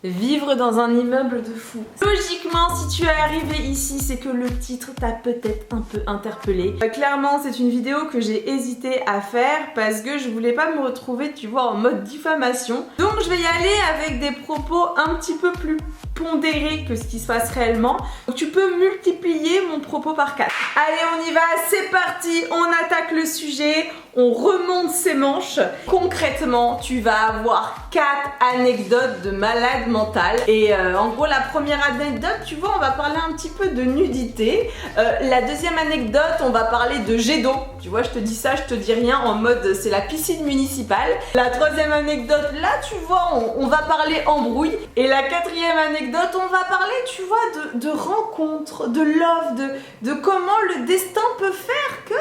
Vivre dans un immeuble de fou. Logiquement, si tu es arrivé ici, c'est que le titre t'a peut-être un peu interpellé. Clairement, c'est une vidéo que j'ai hésité à faire parce que je voulais pas me retrouver, tu vois, en mode diffamation. Donc je vais y aller avec des propos un petit peu plus pondérés que ce qui se passe réellement. Donc tu peux multiplier mon propos par 4. Allez, on y va, c'est parti, on attaque le sujet, on remonte ses manches. Concrètement, tu vas avoir 4 anecdotes de malade mental. Et en gros, la première anecdote, tu vois, on va parler un petit peu de nudité. La deuxième anecdote, on va parler de jet d'eau. Tu vois, je te dis ça, je te dis rien, en mode c'est la piscine municipale. La troisième anecdote, là, tu vois, on va parler embrouille. Et la quatrième anecdote, on va parler, tu vois, de rencontres, de love, de comment le destin peut faire que...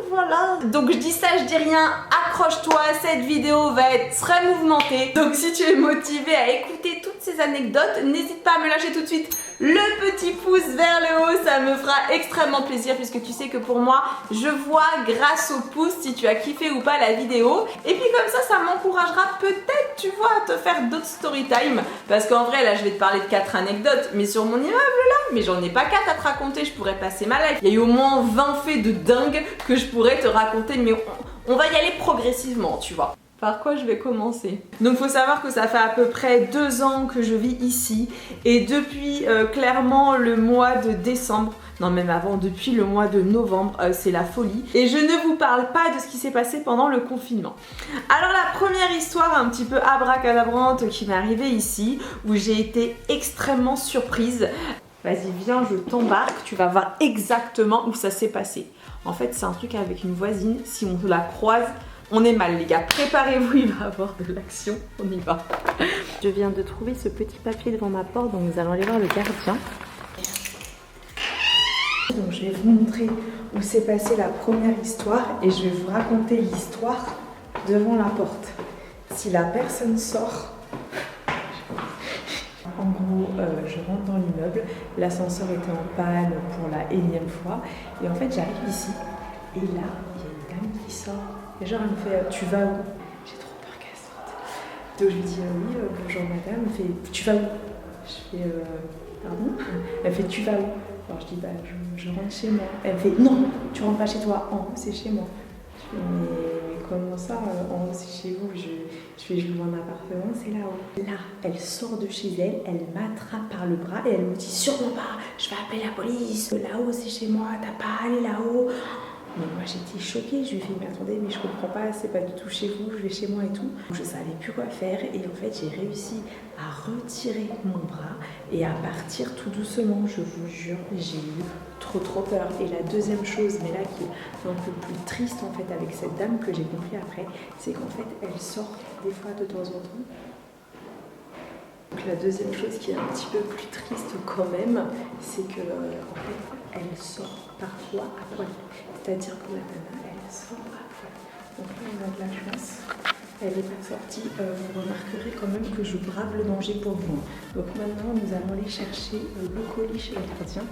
Voilà. Donc je dis ça, je dis rien, accroche-toi, cette vidéo va être très mouvementée. Donc si tu es motivé à écouter toutes ces anecdotes, n'hésite pas à me lâcher tout de suite le petit pouce vers le haut, ça me fera extrêmement plaisir puisque tu sais que pour moi, je vois grâce au pouce si tu as kiffé ou pas la vidéo. Et puis comme ça m'encouragera peut-être, tu vois, à te faire d'autres story time. Parce qu'en vrai, là, je vais te parler de 4 anecdotes, mais sur mon immeuble là, mais j'en ai pas 4 à te raconter, je pourrais passer ma life. Il y a eu au moins 20 faits de dingue que je pourrais te raconter, mais on va y aller progressivement, tu vois. Par quoi je vais commencer? Donc faut savoir que ça fait à peu près 2 ans que je vis ici et depuis clairement le mois de décembre, non même avant, depuis le mois de novembre, c'est la folie. Et je ne vous parle pas de ce qui s'est passé pendant le confinement. Alors la première histoire un petit peu abracadabrante qui m'est arrivée ici, où j'ai été extrêmement surprise. Vas-y viens, je t'embarque, tu vas voir exactement où ça s'est passé. En fait c'est un truc avec une voisine, si on la croise, on est mal les gars, préparez-vous, il va y avoir de l'action, on y va. Je viens de trouver ce petit papier devant ma porte, donc nous allons aller voir le gardien. Donc je vais vous montrer où s'est passée la première histoire et je vais vous raconter l'histoire devant la porte. Si la personne sort... En gros, je rentre dans l'immeuble, l'ascenseur était en panne pour la énième fois et en fait j'arrive ici et là il y a une dame qui sort. Et genre elle me fait tu vas où? J'ai trop peur qu'elle sorte. Donc je lui dis oui bonjour madame. Elle fait tu vas où? Je fais pardon? Elle fait tu vas où? Alors je dis bah je rentre chez moi. Elle me fait non tu rentres pas chez toi, en haut c'est chez moi. Je fais mais comment ça en haut c'est chez vous? Je loue un appartement, c'est là-haut. Là elle sort de chez elle, elle m'attrape par le bras et elle me dit sûrement pas, je vais appeler la police. Là-haut c'est chez moi, t'as pas à aller là-haut. Mais moi j'étais choquée, je lui ai fait mais attendez mais je comprends pas, c'est pas du tout chez vous, je vais chez moi et tout. Je savais plus quoi faire et en fait j'ai réussi à retirer mon bras et à partir tout doucement, je vous jure, j'ai eu trop peur. Et la deuxième chose, mais là qui est un peu plus triste en fait avec cette dame que j'ai compris après, c'est qu'en fait elle sort des fois de temps en temps. Donc la deuxième chose qui est un petit peu plus triste quand même, c'est que en fait elle sort parfois à poil. C'est-à-dire que la nana, elle sort à poil. Donc là, on a de la chance. Elle n'est pas sortie. Vous remarquerez quand même que je brave le danger pour vous. Donc maintenant, nous allons aller chercher le colis chez le gardien.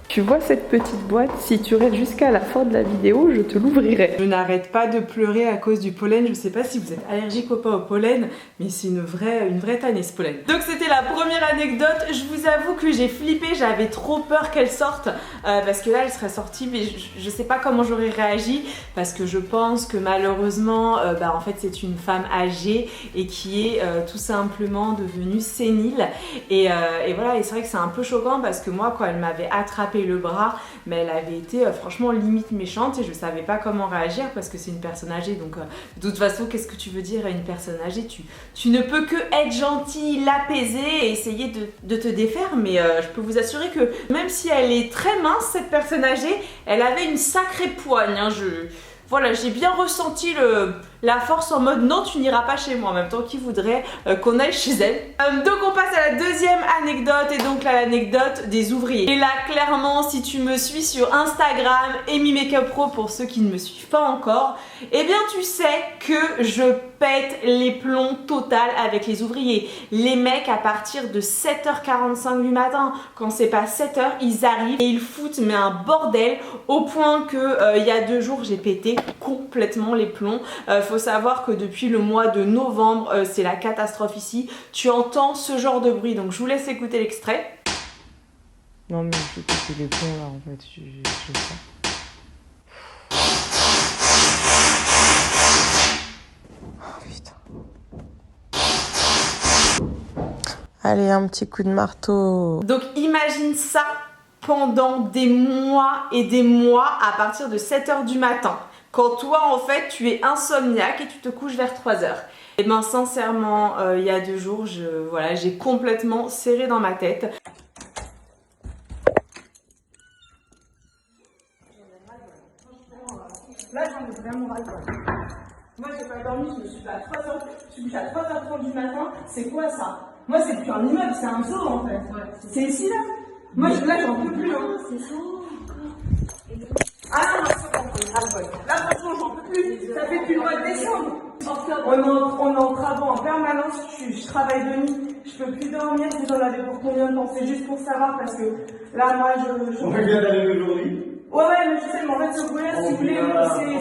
Tu vois cette petite boîte, si tu restes jusqu'à la fin de la vidéo, je te l'ouvrirai. Je n'arrête pas de pleurer à cause du pollen. Je sais pas si vous êtes allergique ou pas au pollen, mais c'est une vraie tannée ce pollen. Donc c'était la première anecdote. Je vous avoue que j'ai flippé, j'avais trop peur qu'elle sorte parce que là elle serait sortie, mais je sais pas comment j'aurais réagi parce que je pense que malheureusement, en fait c'est une femme âgée et qui est tout simplement devenue sénile et voilà. Et c'est vrai que c'est un peu choquant parce que moi quand elle m'avait attrapé le bras, mais elle avait été franchement limite méchante et je savais pas comment réagir parce que c'est une personne âgée. Donc de toute façon, qu'est-ce que tu veux dire à une personne âgée? Tu ne peux que être gentil, l'apaiser et essayer de te défaire, mais je peux vous assurer que même si elle est très mince, cette personne âgée, elle avait une sacrée poigne, hein. Voilà, j'ai bien ressenti la force en mode non, tu n'iras pas chez moi. En même temps, qui voudrait qu'on aille chez elle. Donc on passe à la deuxième anecdote et donc là l'anecdote des ouvriers. Et là clairement, si tu me suis sur Instagram, Amy Makeup Pro pour ceux qui ne me suivent pas encore, eh bien tu sais que je pète les plombs total avec les ouvriers. Les mecs à partir de 7h45 du matin, quand c'est pas 7h, ils arrivent et ils foutent mais un bordel au point que il y a 2 jours j'ai pété complètement les plombs. Faut savoir que depuis le mois de novembre, c'est la catastrophe ici. Tu entends ce genre de bruit, donc je vous laisse écouter l'extrait. Non mais je péter les plombs là en fait, je sais. Oh putain. Allez, un petit coup de marteau. Donc imagine ça pendant des mois et des mois à partir de 7h du matin. Quand toi en fait tu es insomniaque et tu te couches vers 3h. Et ben sincèrement, il y a 2 jours, j'ai complètement serré dans ma tête. Là j'en ai vraiment ras-le-bol. Moi j'ai pas dormi, je me suis à 3h30 du matin, c'est quoi ça? Moi c'est plus un immeuble, c'est un zoo en fait. Ouais, c'est ici là? Moi là j'en peux plus. Hein. C'est ça. Ah non, c'est bon, c'est ras-le-bol. Là franchement j'en peux plus, ça fait depuis le mois de décembre. On est en travaux en permanence, je travaille de nuit, je peux plus dormir, vous en avez pour combien de temps? C'est juste pour savoir parce que là moi je... On vient d'arriver aujourd'hui. Ouais, mais je sais, mais en fait, ce brouillard, si vous voulez,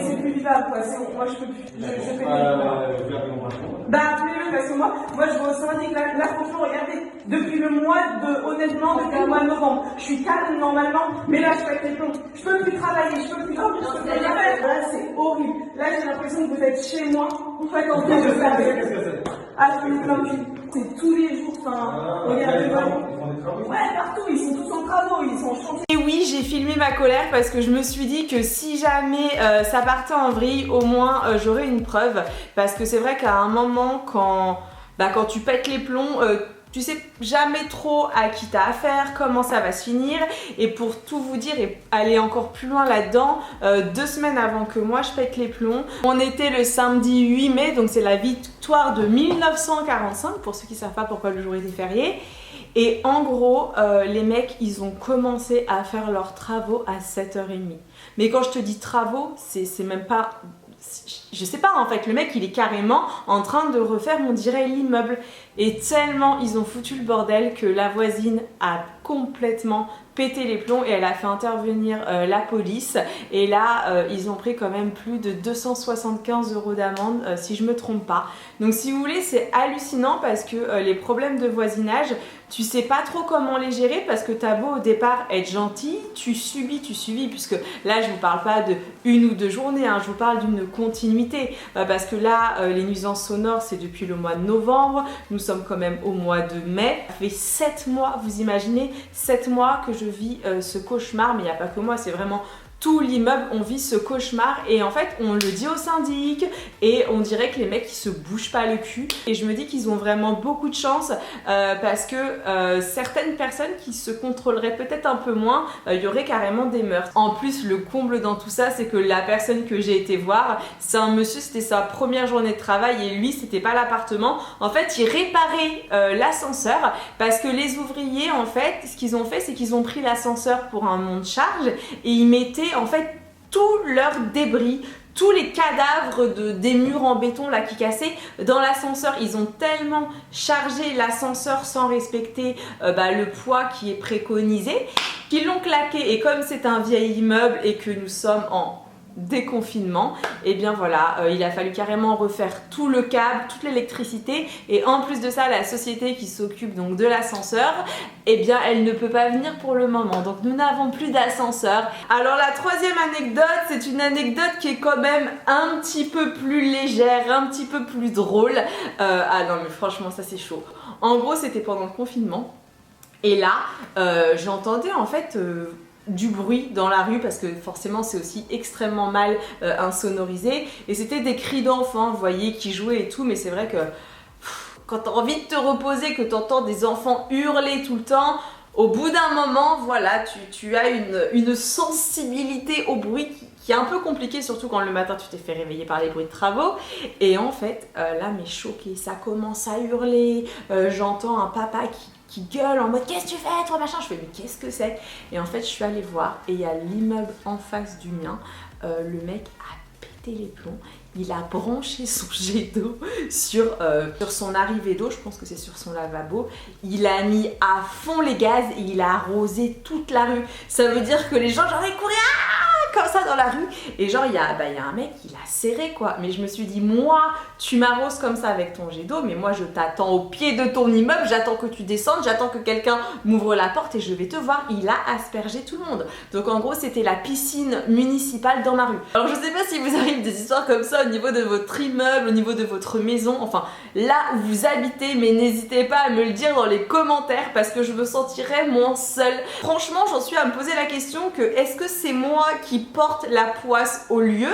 c'est plus vivable, quoi. Moi, je peux plus. Je fais plus. Bah, appelez-le, parce que moi, je vais au syndic. Là, franchement, regardez, depuis le mois depuis le mois de novembre, je suis calme normalement, mais là, je fais les plombs. Je peux plus travailler, je peux plus dormir, je peux plus rien faire. Là, c'est horrible. Là, j'ai l'impression que vous êtes chez moi. Vous faites en train de faire. Ah, je me plains plus. C'est tous les jours, enfin, regardez, ouais, partout, ils sont tous en travaux, ils sont en chantier. Et oui, j'ai filmé ma colère parce que je me suis dit que si jamais ça partait en vrille, au moins j'aurais une preuve. Parce que c'est vrai qu'à un moment, quand tu pètes les plombs, tu sais jamais trop à qui t'as affaire, comment ça va se finir. Et pour tout vous dire et aller encore plus loin là-dedans, 2 semaines avant que moi je pète les plombs, on était le samedi 8 mai, donc c'est la victoire de 1945, pour ceux qui ne savent pas pourquoi le jour était férié. Et en gros, les mecs, ils ont commencé à faire leurs travaux à 7h30. Mais quand je te dis travaux, c'est même pas... Je sais pas en fait, le mec il est carrément en train de refaire, on dirait, l'immeuble. Et tellement ils ont foutu le bordel que la voisine a complètement pété les plombs et elle a fait intervenir la police. Et là, ils ont pris quand même plus de 275 € d'amende, si je me trompe pas. Donc si vous voulez, c'est hallucinant parce que les problèmes de voisinage, tu sais pas trop comment les gérer parce que t'as beau au départ être gentil, tu subis, puisque là je vous parle pas de 1 ou 2 journées, hein, je vous parle d'une continuité. Parce que là, les nuisances sonores, c'est depuis le mois de novembre, nous sommes quand même au mois de mai. Ça fait 7 mois, vous imaginez, 7 mois que je vis ce cauchemar, mais il n'y a pas que moi, c'est vraiment... Tout l'immeuble, on vit ce cauchemar et en fait on le dit au syndic et on dirait que les mecs ils se bougent pas le cul et je me dis qu'ils ont vraiment beaucoup de chance parce que certaines personnes qui se contrôleraient peut-être un peu moins, il y aurait carrément des meurtres. En plus le comble dans tout ça c'est que la personne que j'ai été voir, c'est un monsieur, c'était sa première journée de travail et lui c'était pas l'appartement, en fait il réparait l'ascenseur parce que les ouvriers en fait ce qu'ils ont fait c'est qu'ils ont pris l'ascenseur pour un monte-charge et ils mettaient en fait tous leurs débris, tous les cadavres des murs en béton là qui cassaient dans l'ascenseur. Ils ont tellement chargé l'ascenseur sans respecter le poids qui est préconisé qu'ils l'ont claqué. Et comme c'est un vieil immeuble et que nous sommes en déconfinement, et bien voilà, il a fallu carrément refaire tout le câble, toute l'électricité et en plus de ça la société qui s'occupe donc de l'ascenseur, et bien elle ne peut pas venir pour le moment, donc nous n'avons plus d'ascenseur. Alors la troisième anecdote, c'est une anecdote qui est quand même un petit peu plus légère, un petit peu plus drôle. Ah non mais franchement ça c'est chaud. En gros c'était pendant le confinement et là j'entendais en fait du bruit dans la rue parce que forcément c'est aussi extrêmement mal insonorisé et c'était des cris d'enfants, vous voyez, qui jouaient et tout, mais c'est vrai que quand t'as envie de te reposer, que t'entends des enfants hurler tout le temps, au bout d'un moment, voilà, tu as une sensibilité au bruit qui est un peu compliquée, surtout quand le matin tu t'es fait réveiller par les bruits de travaux. Et en fait, là, mais choquée, ça commence à hurler, j'entends un papa qui gueule en mode qu'est-ce que tu fais toi machin, je fais mais qu'est-ce que c'est? Et en fait je suis allée voir et il y a l'immeuble en face du mien, le mec a pété les plombs, il a branché son jet d'eau sur son arrivée d'eau, je pense que c'est sur son lavabo, il a mis à fond les gaz et il a arrosé toute la rue. Ça veut dire que les gens genre ils couraient, ah comme ça dans la rue. Et genre, il y a un mec, il a serré quoi. Mais je me suis dit, moi, tu m'arroses comme ça avec ton jet d'eau, mais moi, je t'attends au pied de ton immeuble, j'attends que tu descendes, j'attends que quelqu'un m'ouvre la porte et je vais te voir. Il a aspergé tout le monde. Donc en gros, c'était la piscine municipale dans ma rue. Alors je sais pas si vous arrive des histoires comme ça au niveau de votre immeuble, au niveau de votre maison, enfin là où vous habitez, mais n'hésitez pas à me le dire dans les commentaires parce que je me sentirais moins seule. Franchement, j'en suis à me poser la question que est-ce que c'est moi qui porte la poisse au lieu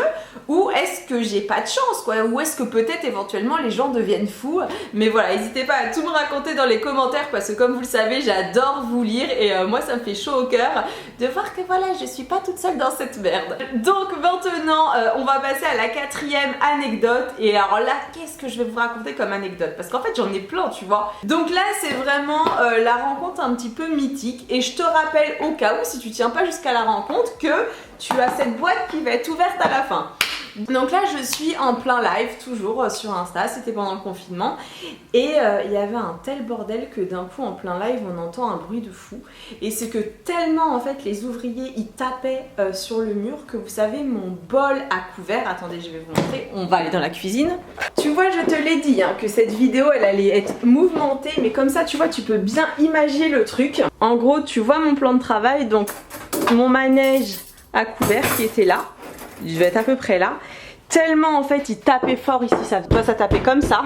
ou est-ce que j'ai pas de chance quoi, ou est-ce que peut-être éventuellement les gens deviennent fous. Mais voilà, n'hésitez pas à tout me raconter dans les commentaires parce que comme vous le savez, j'adore vous lire et moi ça me fait chaud au cœur de voir que voilà, je suis pas toute seule dans cette merde. Donc maintenant, on va passer à la 4e anecdote. Et alors là, qu'est-ce que je vais vous raconter comme anecdote? Parce qu'en fait, j'en ai plein, tu vois. Donc là, c'est vraiment la rencontre un petit peu mythique. Et je te rappelle au cas où, si tu tiens pas jusqu'à la rencontre, que tu as cette boîte qui va être ouverte à la fin. Donc là je suis en plein live toujours sur Insta, c'était pendant le confinement et il y avait un tel bordel que d'un coup en plein live on entend un bruit de fou et c'est que tellement en fait les ouvriers ils tapaient sur le mur que vous savez mon bol à couvert, attendez je vais vous montrer, on va aller dans la cuisine. Tu vois je te l'ai dit hein, que cette vidéo elle allait être mouvementée mais comme ça tu vois tu peux bien imaginer le truc. En gros tu vois mon plan de travail, donc mon manège à couvert qui était là. Je vais être à peu près là. Tellement en fait il tapait fort ici, ça tapait comme ça.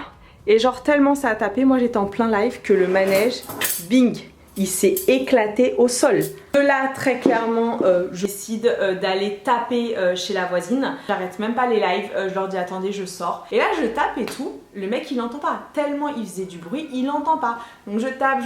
Et genre tellement ça a tapé, moi j'étais en plein live que le manège, bing, il s'est éclaté au sol. De là très clairement je décide d'aller taper chez la voisine. J'arrête même pas les lives, je leur dis attendez je sors. Et là je tape et tout, le mec il n'entend pas. Tellement il faisait du bruit, il n'entend pas. Donc je tape,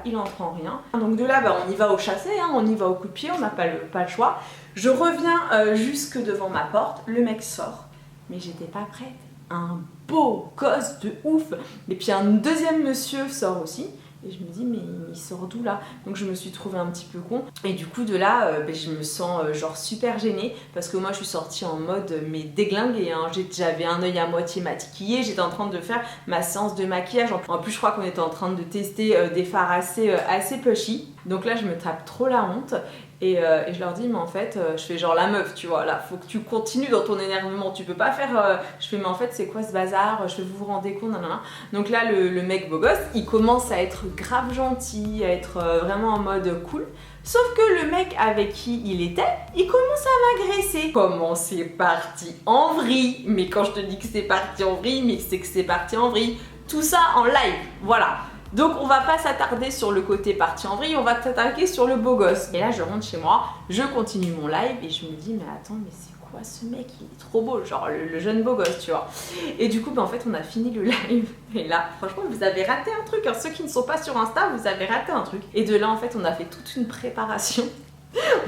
il n'entend rien. Donc de là on y va au chassé, hein, on y va au coup de pied, on n'a pas le choix. Je reviens jusque devant ma porte, le mec sort, mais j'étais pas prête. Un beau gosse de ouf. Et puis un deuxième monsieur sort aussi. Et je me dis mais il sort d'où là? Donc je me suis trouvée un petit peu con. Et du coup de là je me sens genre super gênée. Parce que moi je suis sortie en mode mais déglinguée hein. J'avais un œil à moitié maquillé. J'étais en train de faire ma séance de maquillage. En plus je crois qu'on était en train de tester des fards assez pushy. Donc là je me tape trop la honte. Et je leur dis mais en fait je fais genre la meuf tu vois là faut que tu continues dans ton énervement, tu peux pas faire je fais mais en fait c'est quoi ce bazar, je fais vous vous rendez compte nanana. Donc là le mec beau gosse il commence à être grave gentil, à être vraiment en mode cool. Sauf que le mec avec qui il était, il commence à m'agresser. Comment c'est parti en vrille. Mais quand je te dis que c'est parti en vrille, mais c'est que c'est parti en vrille. Tout ça en live, voilà. Donc on va pas s'attarder sur le côté parti en vrille, on va s'attaquer sur le beau gosse. Et là je rentre chez moi, je continue mon live et je me dis mais attends mais c'est quoi ce mec, il est trop beau, genre le jeune beau gosse tu vois. Et du coup en fait on a fini le live et là franchement vous avez raté un truc, hein. Ceux qui ne sont pas sur Insta vous avez raté un truc. Et de là en fait on a fait toute une préparation.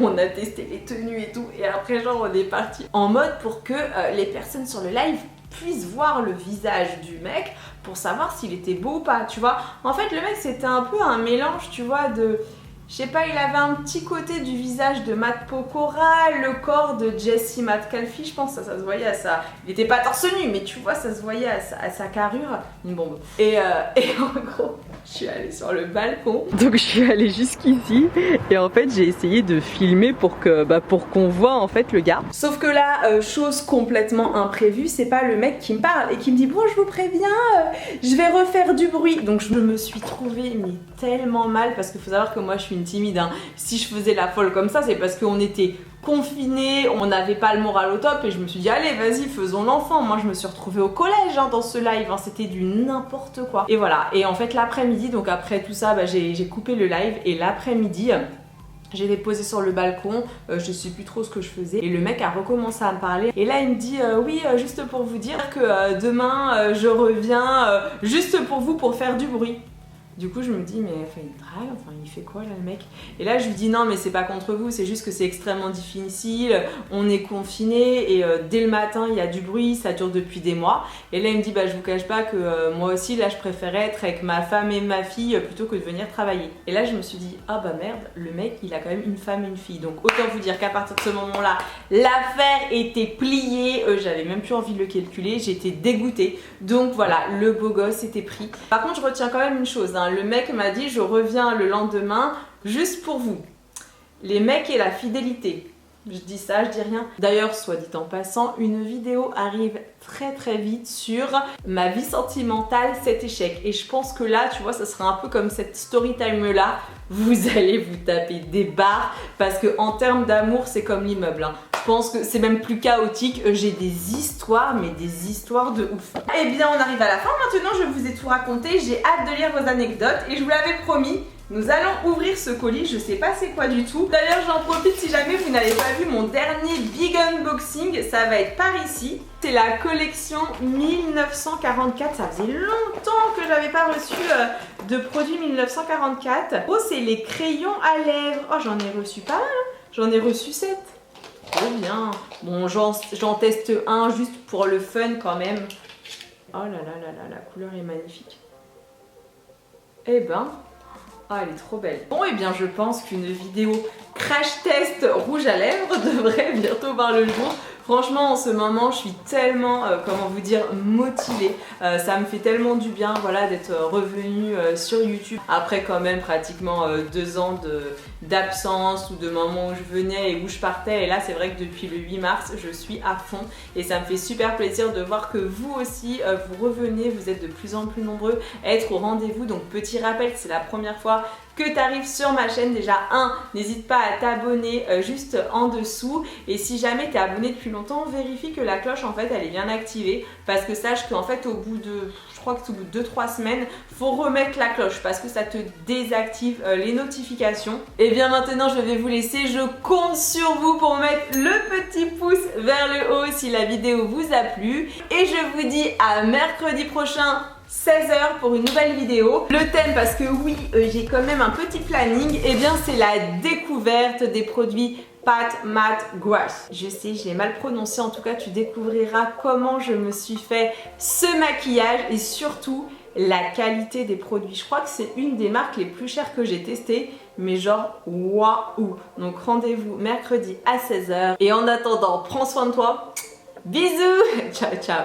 On a testé les tenues et tout et après genre on est parti en mode pour que les personnes sur le live puissent voir le visage du mec pour savoir s'il était beau ou pas, tu vois. En fait, le mec, c'était un peu un mélange, tu vois, de... Je sais pas, il avait un petit côté du visage de Matt Pokora, le corps de Jesse Metcalfe, je pense, ça se voyait à ça. Il était pas torse nu, mais tu vois, ça se voyait à sa carrure. Une bombe. Et en gros, je suis allée sur le balcon. Donc je suis allée jusqu'ici et en fait j'ai essayé de filmer pour qu'on voit en fait le gars. Sauf que là, chose complètement imprévue, c'est pas le mec qui me parle et qui me dit bon je vous préviens, je vais refaire du bruit. Donc je me suis trouvée mais tellement mal parce qu'il faut savoir que moi je suis une timide hein. Si je faisais la folle comme ça c'est parce qu'on était confinés, on n'avait pas le moral au top et je me suis dit allez vas-y faisons l'enfant. Moi je me suis retrouvée au collège hein, dans ce live hein. C'était du n'importe quoi. Et voilà, et en fait l'après-midi, donc après tout ça j'ai coupé le live et l'après-midi j'étais posée sur le balcon, je sais plus trop ce que je faisais et le mec a recommencé à me parler et là il me dit oui juste pour vous dire que demain je reviens juste pour vous pour faire du bruit. Du coup je me dis mais enfin, il drague, enfin il fait quoi là le mec? Et là je lui dis non mais c'est pas contre vous, c'est juste que c'est extrêmement difficile, on est confinés et dès le matin il y a du bruit, ça dure depuis des mois. Et là il me dit bah je vous cache pas que moi aussi là je préférais être avec ma femme et ma fille plutôt que de venir travailler. Et là je me suis dit ah bah merde, le mec il a quand même une femme et une fille. Donc autant vous dire qu'à partir de ce moment là l'affaire était pliée, j'avais même plus envie de le calculer, j'étais dégoûtée. Donc voilà, le beau gosse était pris. Par contre je retiens quand même une chose hein. Le mec m'a dit je reviens le lendemain juste pour vous. Les mecs et la fidélité. Je dis ça, je dis rien. D'ailleurs, soit dit en passant, une vidéo arrive très vite sur ma vie sentimentale, cet échec. Et je pense que là, tu vois, ça sera un peu comme cette story time là. Vous allez vous taper des barres parce que en termes d'amour, c'est comme l'immeuble. Hein. Je pense que c'est même plus chaotique. J'ai des histoires, mais des histoires de ouf. Eh bien, on arrive à la fin. Maintenant, je vous ai tout raconté. J'ai hâte de lire vos anecdotes et je vous l'avais promis. Nous allons ouvrir ce colis, je sais pas c'est quoi du tout. D'ailleurs j'en profite si jamais vous n'avez pas vu mon dernier big unboxing, ça va être par ici. C'est la collection 1944, ça faisait longtemps que j'avais pas reçu de produits 1944. Oh c'est les crayons à lèvres, oh j'en ai reçu pas mal, hein. J'en ai reçu 7. Trop bien. Bon j'en teste un juste pour le fun quand même. Oh là là, la couleur est magnifique. Eh ben... Ah, elle est trop belle. Bon, et bien je pense qu'une vidéo crash test rouge à lèvres devrait bientôt voir le jour. Franchement, en ce moment, je suis tellement, comment vous dire, motivée. Ça me fait tellement du bien, voilà, d'être revenue sur YouTube. Après quand même pratiquement 2 ans d'absence ou de moments où je venais et où je partais. Et là, c'est vrai que depuis le 8 mars, je suis à fond. Et ça me fait super plaisir de voir que vous aussi, vous revenez. Vous êtes de plus en plus nombreux à être au rendez-vous. Donc, petit rappel, c'est la première fois que tu arrives sur ma chaîne, déjà n'hésite pas à t'abonner juste en dessous, et si jamais tu es abonné depuis longtemps, vérifie que la cloche en fait elle est bien activée, parce que sache qu'en fait au bout de, je crois que c'est au bout de 2-3 semaines, faut remettre la cloche parce que ça te désactive les notifications. Et bien maintenant je vais vous laisser, je compte sur vous pour mettre le petit pouce vers le haut si la vidéo vous a plu, et je vous dis à mercredi prochain 16h pour une nouvelle vidéo. Le thème, parce que oui, j'ai quand même un petit planning, et bien c'est la découverte des produits Pat Matte Grass. Je sais, je l'ai mal prononcé, en tout cas tu découvriras comment je me suis fait ce maquillage et surtout la qualité des produits. Je crois que c'est une des marques les plus chères que j'ai testées, mais genre waouh. Donc rendez-vous mercredi à 16h, et en attendant, prends soin de toi. Bisous. Ciao ciao.